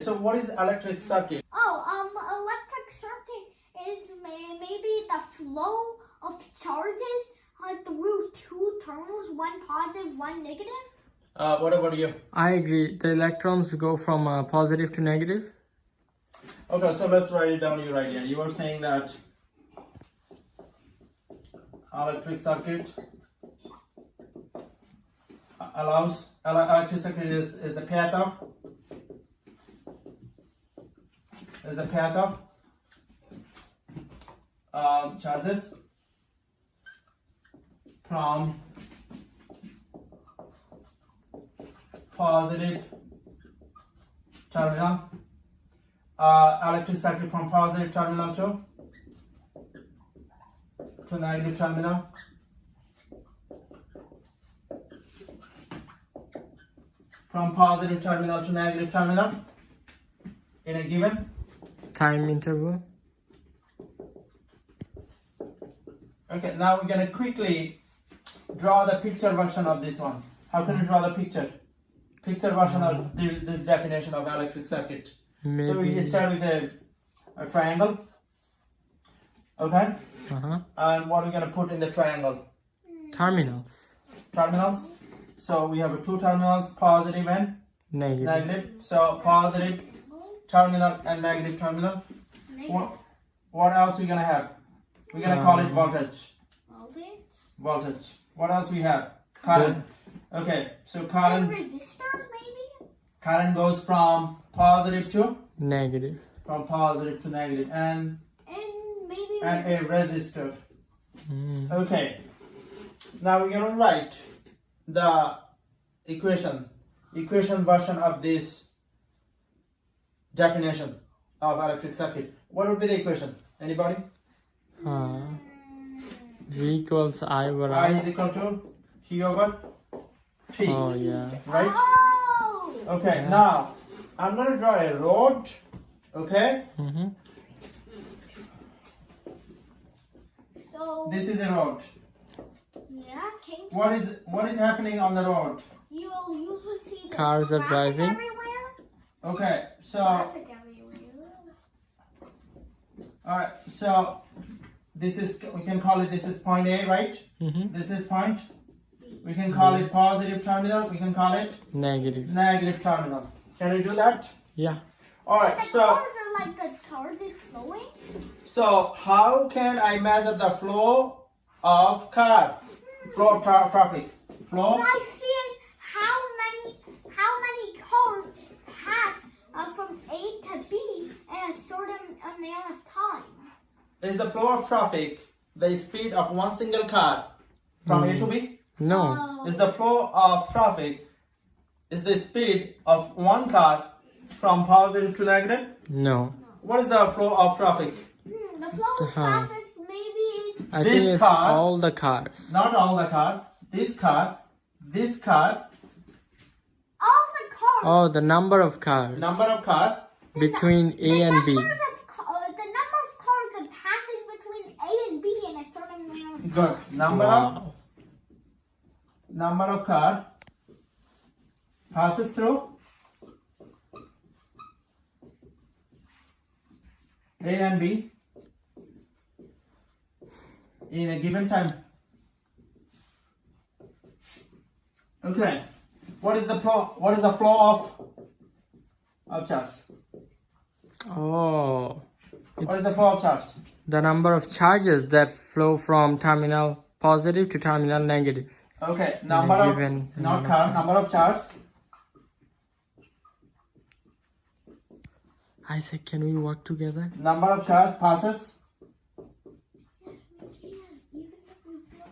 So what is electric circuit? Electric circuit is maybe the flow of charges through two terminals, one positive, one negative. What about you? I agree. The electrons go from positive to negative. Okay, so let's write it down your idea. You were saying that electric circuit allows, electric circuit is the path of charges from positive terminal, electric circuit from positive terminal to negative terminal. From positive terminal to negative terminal in a given Time interval. Okay, now we're going to quickly draw the picture version of this one. How can you draw the picture version of this definition of electric circuit? Maybe. So we start with a triangle. Okay? And what are we going to put in the triangle? Terminals. Terminals. So we have two terminals, positive and Negative. negative. So positive terminal and negative terminal. What else are we going to have? We're going to call it voltage. Voltage. What else we have? Current. Okay, so And current resistors maybe. goes from positive to Negative. negative, and Maybe. a resistor. Mm. Okay, now we're gonna write the equation version of this definition of electric circuit. What would be the equation? Anybody? V equals I over I I. is equal to Q over T. Oh yeah. Right? Oh. Okay, Yeah. now I'm gonna draw a rod. Okay, So this is a rod. yeah, King. What is happening on the road? You'll usually see the Cars are traffic driving. everywhere. Okay, so Traffic everywhere. alright, so this is, we can call it, this is point A, right? This is point. We can call it positive terminal. We can call it Negative. negative terminal. Can we do that? Yeah. Alright, The so cars are like the charges flowing. how can I measure the flow of car? Flow of traffic. Flow. When I see it, how many cars pass from A to B in a certain amount of time. Is the flow of traffic the speed of one single car from A to B? No. Is the flow of traffic is the speed of one car from positive to negative? No. What is the flow of traffic? The flow of traffic maybe is I This think it's car- all the cars. Not all the car. This car, all the cars. Oh, the number of cars number of car. between A and B. The number of cars are passing between A and B in a certain amount of Good. Wow. Number of car passes through A and B in a given time. Okay. What is the flow of charge? Oh. What is the flow of charge? The number of charges that flow from terminal positive to terminal negative. Okay, number a of given not amount of car, time. number of charge. Isaac, can we work together? Number of charge passes Yes, we can. Even if we build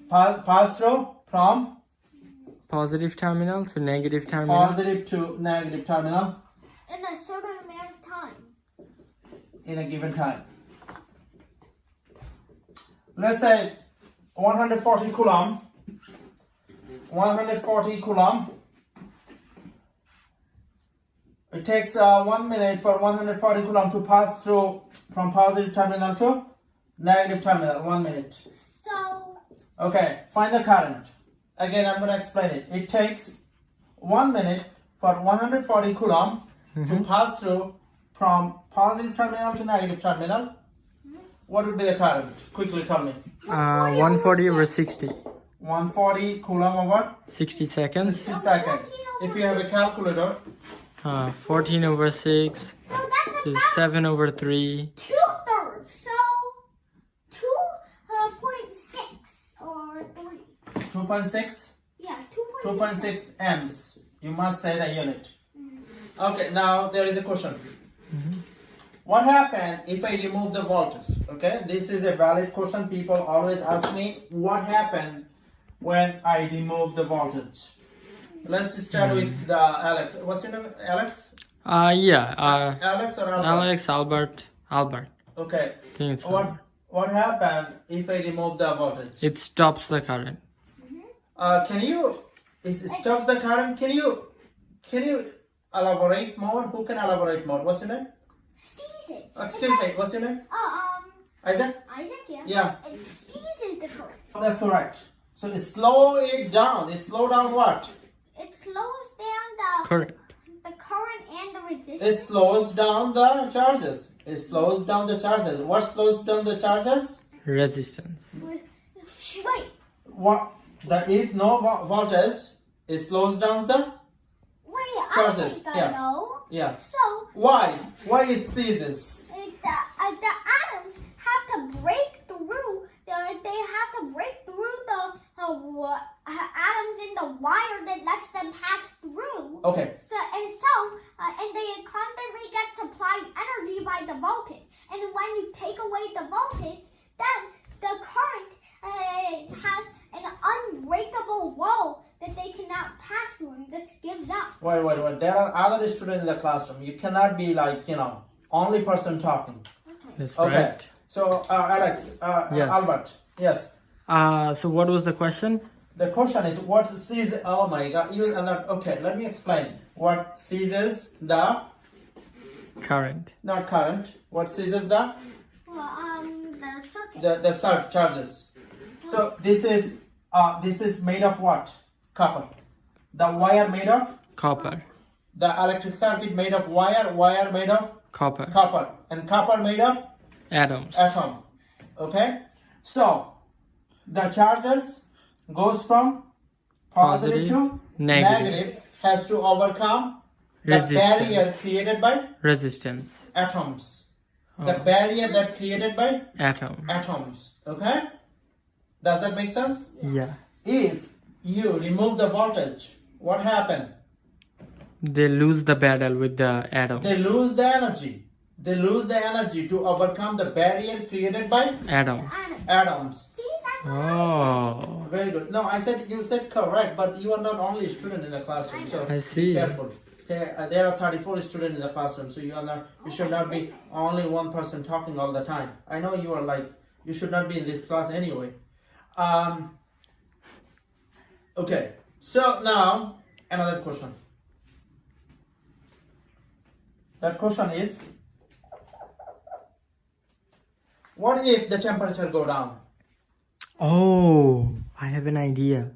a path pass through from Positive terminal to negative terminal. positive to negative terminal in a certain amount of time. in a given time. Let's say 140 coulomb. 140 coulomb. It takes 1 minute for 140 coulomb to pass through from positive terminal to negative terminal. 1 minute. So, Okay, find the current. Again, I'm going to explain it. It takes 1 minute for 140 coulomb to pass through from positive terminal to negative terminal, what would be the current? Quickly tell me. 140 over 60. 140 coulomb over 60 seconds. 60 seconds. If you have a calculator, 14 over 6 So that's is about 7 over 3. 2/3. So 2.6 or 3. 2.6? Yeah, 2.6 amps. You must say the unit. Okay, now there is a question. What happened if I remove the voltage? Okay, this is a valid question. People always ask me what happened when I remove the voltage. Let's start with the Alex. What's your name? Alex? Yeah. Alex or Albert? Alex, Albert. Okay. I think it's Albert. What happened if I remove the voltage? It stops the current. Can you? It stops the current. Can you elaborate more? Who can elaborate more? What's your name? Steezes. Excuse me. What's your name? Isaac? Isaac, yeah. Yeah. It steezes the current. That's correct. So slow it down. Slow down what? It slows down Correct. the current and the It resistance. slows down the charges. It slows down the charges. What slows down the charges? Resistance. Wait. What? If no voltage, it slows down the Wait, I charges. think I Yeah. know. Yeah. So Why? Why it ceases? the atoms have to break through. They have to break through the atoms in the wire that lets them pass through. Okay. And they constantly get supplied energy by the voltage. And when you take away the voltage, then the current has an unbreakable wall that they cannot pass through and just gives up. Wait. There are other students in the classroom. You cannot be like, only person talking. That's Okay. right. So, Alex, Yes. Albert, yes. So what was the question? The question is what seizes? Oh my God! Okay, let me explain. What seizes the Current. not current? What seizes the The circuit. the surge charges? So this is made of what? Copper. The wire made of Copper. the electric circuit made of wire made of Copper. copper, and copper made of Atoms. atom. Okay, so the charges goes from positive to negative, has to overcome the Resistance. barrier created by Resistance. atoms. The barrier that created by Atom. atoms. Okay, does that make sense? Yeah. If you remove the voltage, what happened? They lose the battle with the atom. They lose the energy. They lose the energy to overcome the barrier created by Atom. atoms. See, that's what Oh. Very good. No, you said correct, but you are not only a student in the classroom, so I be see. careful. Okay, there are 34 students in the classroom, so you should not be only one person talking all the time. I know you are you should not be in this class anyway. Okay, so now another question. That question is, what if the temperature go down? Oh, I have an idea.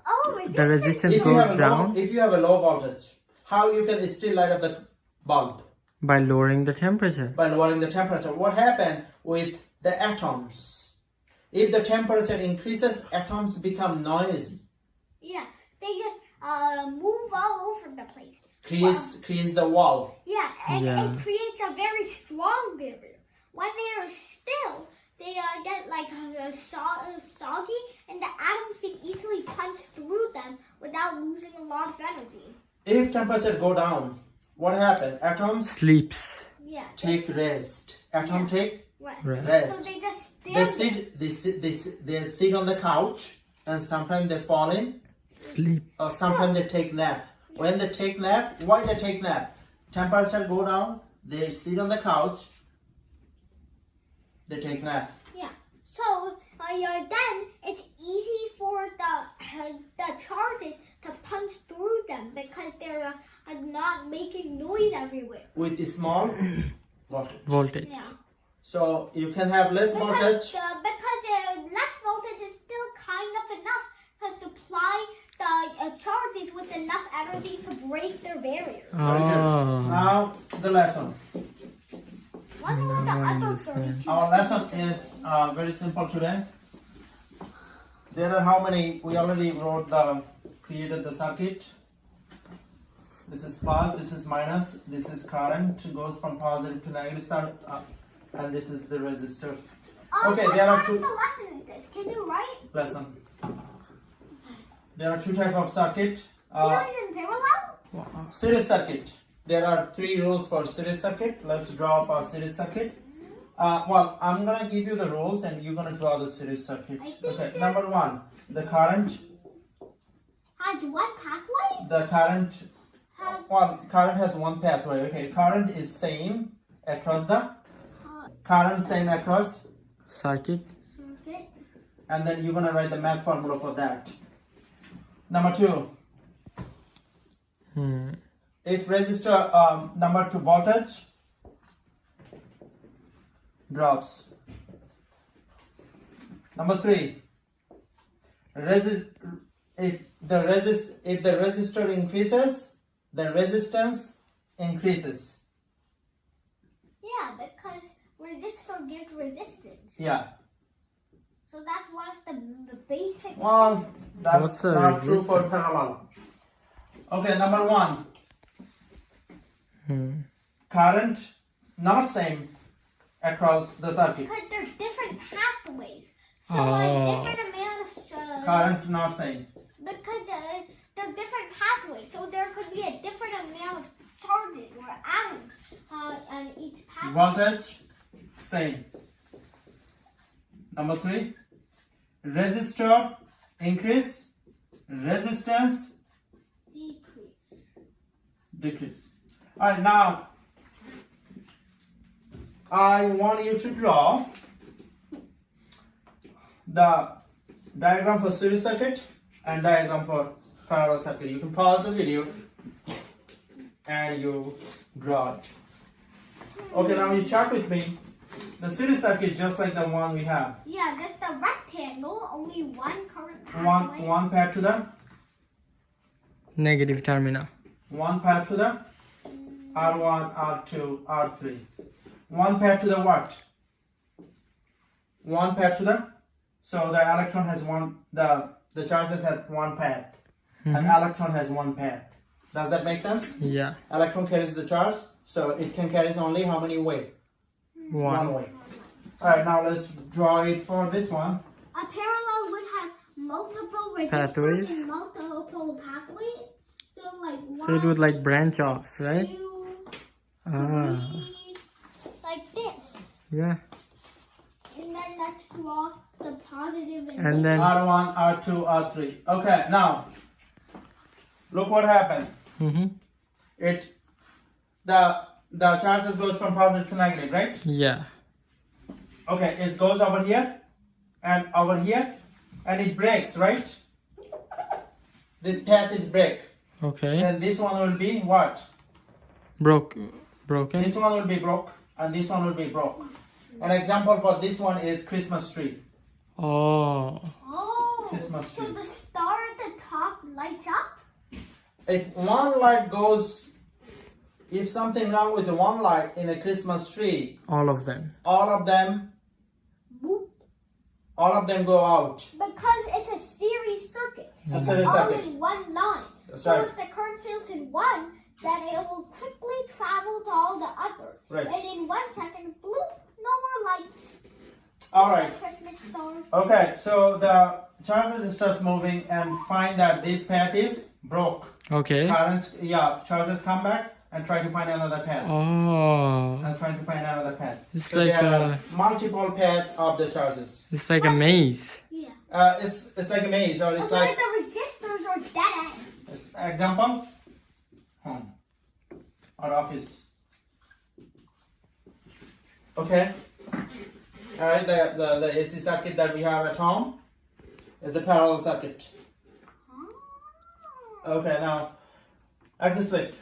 Oh, The resistance If you goes have down if you have a low voltage, how you can still light up the bulb? by lowering the temperature. By lowering the temperature. What happened with the atoms? If the temperature increases, atoms become noisy. Yeah, they just move all over the place. Creates the wall. Yeah, and Yeah. it creates a very strong barrier. When they are still, they get soggy, and the atoms can easily punch through them without losing a lot of energy. If temperature go down, what happened? Atoms Sleeps. Yeah. take rest. Atom take Right. Right. So rest. they just They stand. they sit on the couch, and sometimes they fall in, Sleep. or sometimes they take nap. When they take nap, why they take nap? Temperature go down, they sit on the couch, they take nap. Yeah. So then it's easy for the charges to punch through them because they're not making noise everywhere. With the small voltage. Voltage. Yeah. So you can have less voltage. Because the less voltage is still kind of enough to supply the charges with enough energy to break their barriers. Very good. Oh. Now the lesson. Wonder what the other 32 Our lesson is very simple today. There are how many? We already created the circuit. This is plus, this is minus, this is current, goes from positive to negative side, and this is the resistor. Okay, what there are part two of the lesson is this? Can you write? lesson. There are two types of circuit. Series and parallel? Series circuit. There are 3 rules for series circuit. Let's draw for series circuit. Well, I'm gonna give you the rules and you're gonna draw the series circuit. I think Okay, that- number 1, the current. Has one pathway? The current. Has Well, current has one pathway. Okay, current is same across the. uh, Current same across, Circuit. circuit. and then you're gonna write the math formula for that. Number 2. If resistor number 2 voltage drops. Number 3, if the resistor increases, the resistance increases. Yeah, because resistor gives resistance. Yeah. So that's one of the basic. Well, that's What's a not true for resistor? parallel. Okay, number 1, Hmm. current not same across the circuit. Because there's different pathways. So Oh. different amounts. Current not same. Because they're different pathways, so there could be a different amount of charges or atoms on each pathway. Voltage same. Number 3, resistor increase, resistance Decrease. decrease. Alright, now I want you to draw the diagram for series circuit and diagram for parallel circuit. You can pause the video and you draw it. Okay, now you check with me. The series circuit just like the one we have. Yeah, just the rectangle, only one current pathway. One path to the Negative terminal. one path to the R1, R2, R3. One path to the what? One path to the. So the electron has one. The charges have one path. An electron has one path. Does that make sense? Yeah. Electron carries the charge, so it can carry only how many way? One way. All right, now let's draw it for this one. A parallel would have multiple resistors Pathways. and multiple pathways. So like one, So it would like branch off, right? 2, Ah. 3, like this. Yeah. And then let's draw the positive And then. R1, R2, R3. Okay, now look what happened. The charges goes from positive to negative, right? Yeah. Okay, it goes over here and over here, and it breaks, right? This path is break. Okay. Then this one will be what? Broken. This one will be broke, and this one will be broke. An example for this one is Christmas tree. Oh. Oh, Christmas so tree. the star at the top lights up? If one light goes, if something wrong with one light in a Christmas tree, All of them. all of them Boop. go out. Because it's a series circuit. It's a series All circuit. in one line. That's So right. if the current fills in one, then it will quickly travel to all the others. Right. And in 1 second, bloop, no more lights. All right. Just like Christmas star. Okay, so the charges starts moving and find that this path is broke. Okay. Currents, charges come back and try to find another path. Oh. And try to find another path. It's So like there are a. multiple path of the charges. It's like a maze. Yeah. It's like a maze, or it's Okay, like the resistors are dead ends. example, home or office. Okay. All right. The AC circuit that we have at home is a parallel circuit. Oh. Okay. Now, axis flip.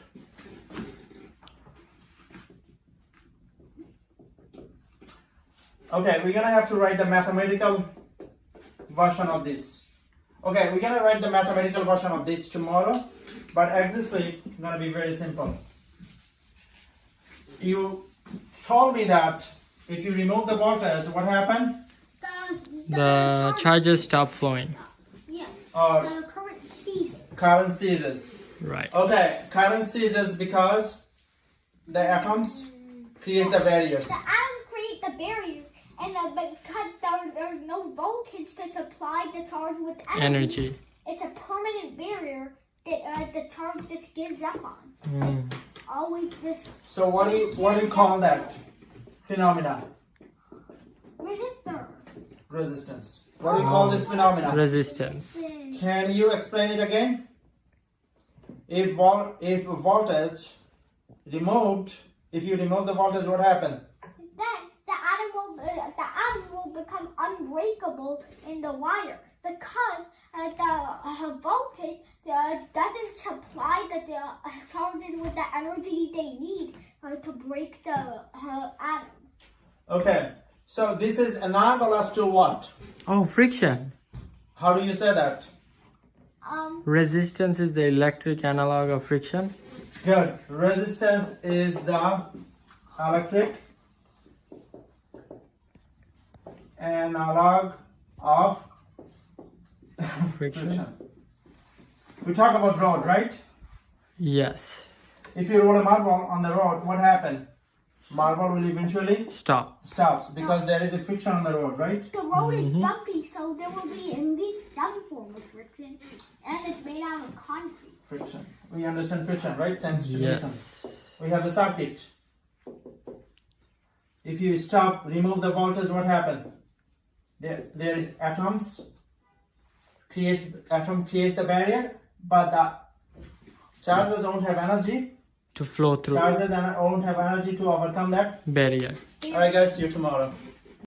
Okay, we're gonna have to write the mathematical version of this. Okay, we're gonna write the mathematical version of this tomorrow, but existing gonna be very simple. You told me that if you remove the voltage, what happened? The charges stop flowing. Yeah. Or The current ceases. current ceases. Right. Okay, current ceases because the atoms create the barriers. The atoms create the barrier, and because there's no voltage to supply the charge with energy, it's a permanent barrier that the charge just gives up on. Mm. Always just So what do you call that phenomena? resistor. Resistance. What do you call this phenomena? Resistance. Can you explain it again? If voltage removed, if you remove the voltage, what happened? Then the atom will become unbreakable in the wire because the voltage doesn't supply the charges with the energy they need to break the atom. Okay, so this is analogous to what? Oh, friction. How do you say that? Resistance is the electric analog of friction. Good. Resistance is the electric analog of Friction. We talk about road, right? Yes. If you roll a marble on the road, what happened? Marble will eventually Stop. stops because there is a friction on the road, right? The road is bumpy, so there will be at least some form of friction, and it's made out of concrete. Friction. We understand friction, right? Thanks to Yes. Newton. We have the circuit. If you stop, remove the voltage, what happened? There is atoms. Atom creates the barrier, but the charges don't have energy. To flow through Charges won't have energy to overcome that. barrier. Alright guys, see you tomorrow.